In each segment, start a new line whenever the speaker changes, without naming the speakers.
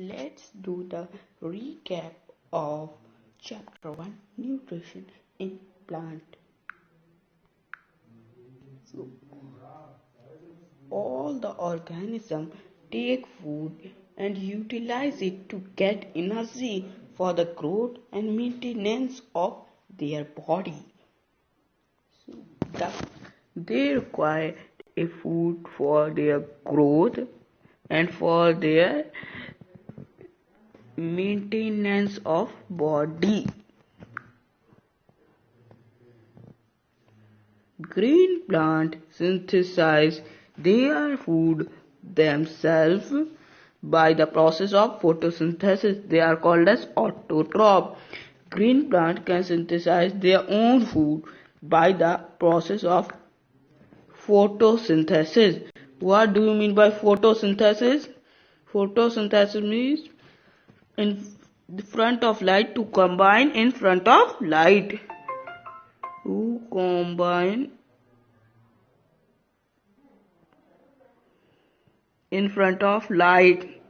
Let's do the recap of Chapter 1 Nutrition in Plant. So, all the organisms take food and utilize it to get energy for the growth and maintenance of their body. So, they require a food for their growth and for their maintenance of body. Green plants synthesize their food themselves by the process of photosynthesis. They are called as autotroph. Green plants can synthesize their own food by the process of photosynthesis. What do you mean by photosynthesis? Photosynthesis means in front of light to combine in front of light. To combine in front of light.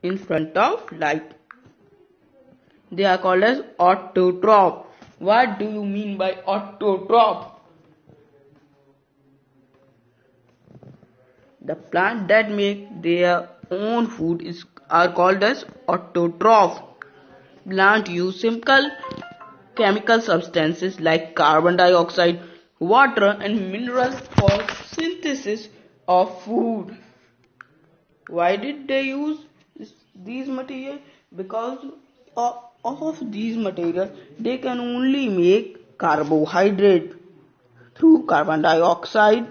In front of light. They are called as autotroph. What do you mean by autotroph? The plants that make their own food are called as autotroph. Plants use simple chemical substances like carbon dioxide, water and minerals for synthesis of food. Why did they use these materials? Because of these materials they can only make carbohydrate through carbon dioxide,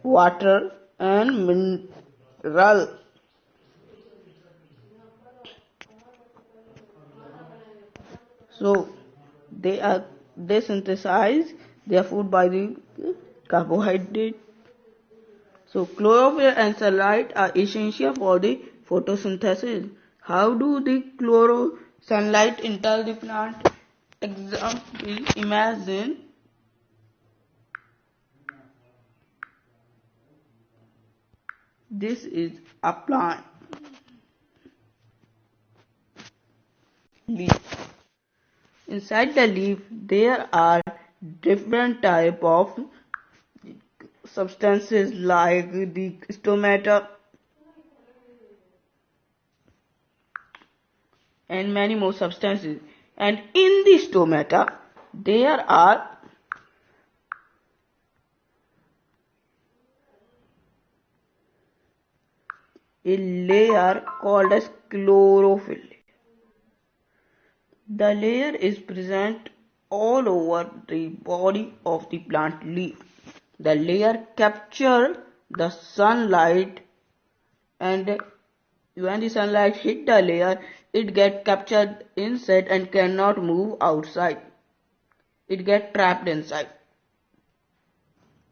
water and mineral. So they synthesize their food by the carbohydrate. So chlorophyll and sunlight are essential for the photosynthesis. How do the sunlight enter the plant? Example, imagine this is a plant leaf. Inside the leaf there are different type of substances like the stomata and many more substances, and in the stomata there are a layer called as chlorophyll. The layer is present all over the body of the plant leaf. The layer captures the sunlight, and when the sunlight hits the layer, it gets captured inside and cannot move outside. It gets trapped inside.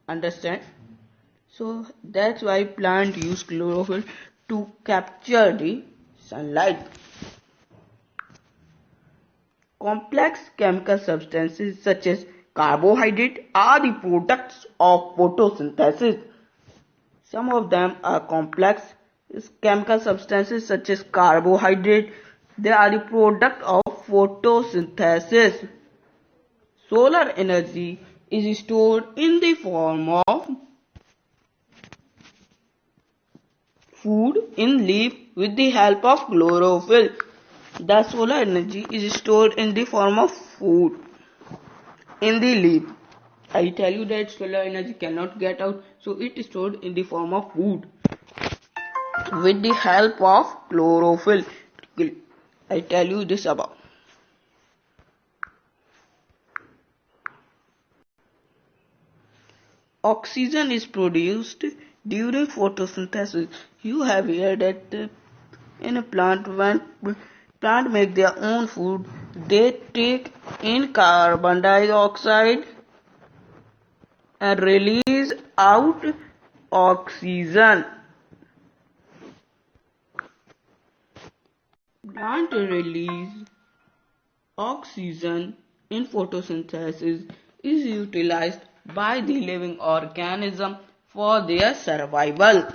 Understand? So that's why plants use chlorophyll to capture the sunlight. Complex chemical substances such as carbohydrate are the products of photosynthesis. Some of them are complex chemical substances such as carbohydrate. They are the product of photosynthesis. Solar energy is stored in the form of food in leaf with the help of chlorophyll. The solar energy is stored in the form of food in the leaf. I tell you that solar energy cannot get out, so it is stored in the form of food with the help of chlorophyll. I tell you this about. Oxygen is produced during photosynthesis. You have heard that in a plant, when plant make their own food, they take in carbon dioxide and release out oxygen. Plant release oxygen in photosynthesis is utilized by the living organism for their survival.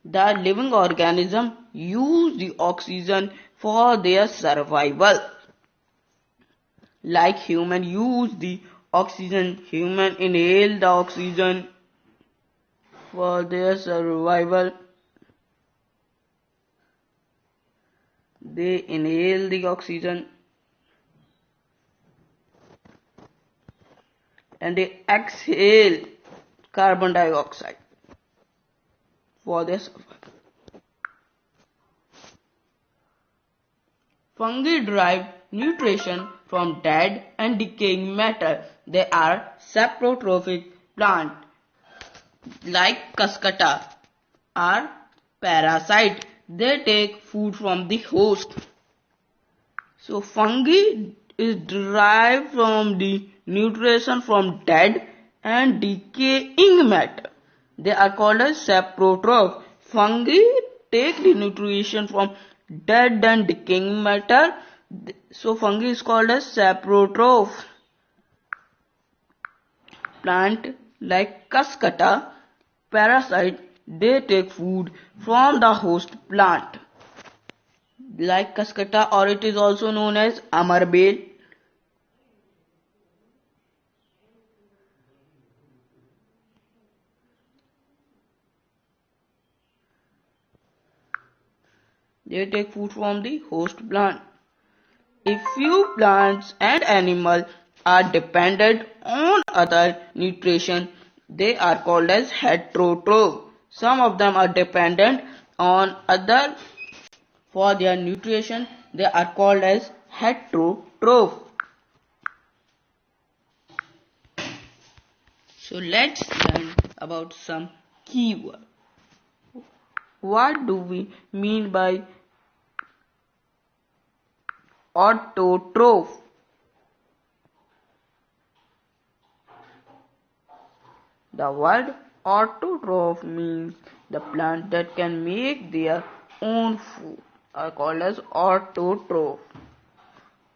The living organism use the oxygen for their survival. Like human use the oxygen, human inhale the oxygen for their survival. They inhale the oxygen and they exhale carbon dioxide for their survival. Fungi derive nutrition from dead and decaying matter. They are saprotrophic plants like cuscuta are parasite. They take food from the host. So fungi is derived from the nutrition from dead and decaying matter. They are called as saprotroph. Fungi take the nutrition from dead and decaying matter. So fungi is called as saprotroph. Plant like cuscuta parasite, they take food from the host plant. Like cuscuta, or it is also known as amarbale. They take food from the host plant. A few plants and animals are dependent on other nutrition. They are called as heterotroph. Some of them are dependent on other for their nutrition. They are called as heterotroph. So let's learn about some keywords. What do we mean by autotroph? The word autotroph means the plant that can make their own food are called as autotroph.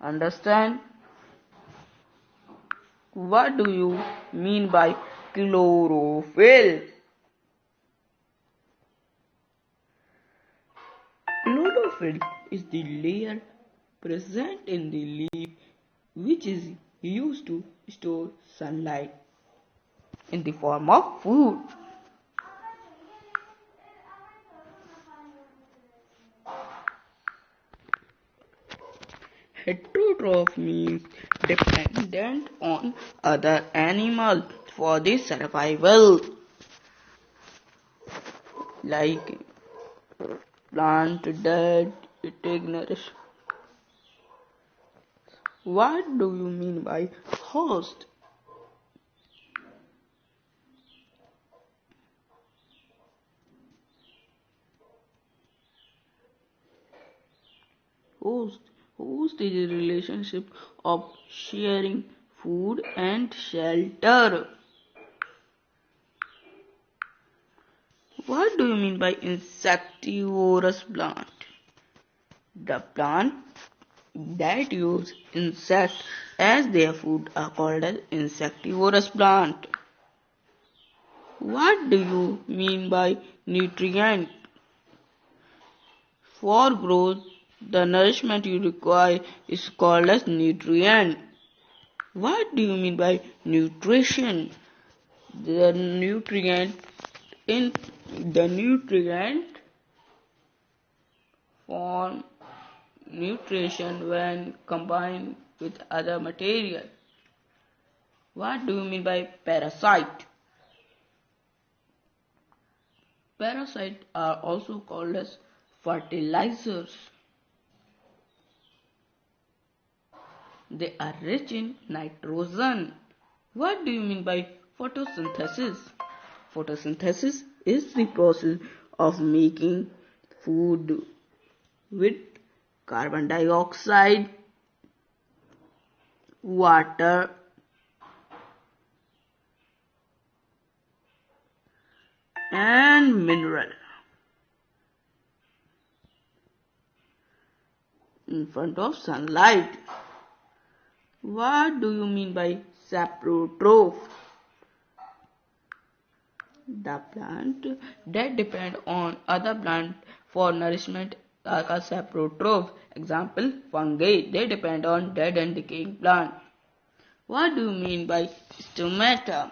Understand? What do you mean by chlorophyll? Chlorophyll is the layer present in the leaf which is used to store sunlight in the form of food. Heterotroph means dependent on other animals for their survival. Like plant dead, it take nourish. What do you mean by host? Host is a relationship of sharing food and shelter. What do you mean by insectivorous plant? The plant that use insects as their food are called as insectivorous plant. What do you mean by nutrient? For growth, the nourishment you require is called as nutrient. What do you mean by nutrition? The nutrient form nutrition when combined with other material. What do you mean by parasite? Parasites are also called as fertilizers. They are rich in nitrogen. What do you mean by photosynthesis? Photosynthesis is the process of making food with carbon dioxide, water, and mineral in front of sunlight. What do you mean by saprotroph. The plant that depend on other plant for nourishment are called saprotroph. Example, fungi. They depend on dead and decaying plant. What do you mean by stomata?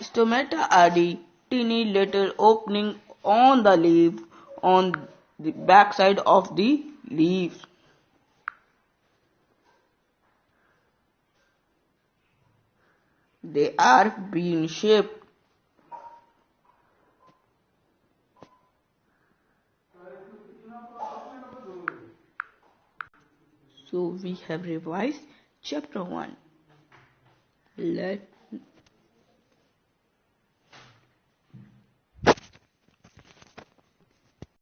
Stomata are the teeny little opening on the leaf on the backside of the leaf. They are bean shaped. So we have revised chapter 1. Let's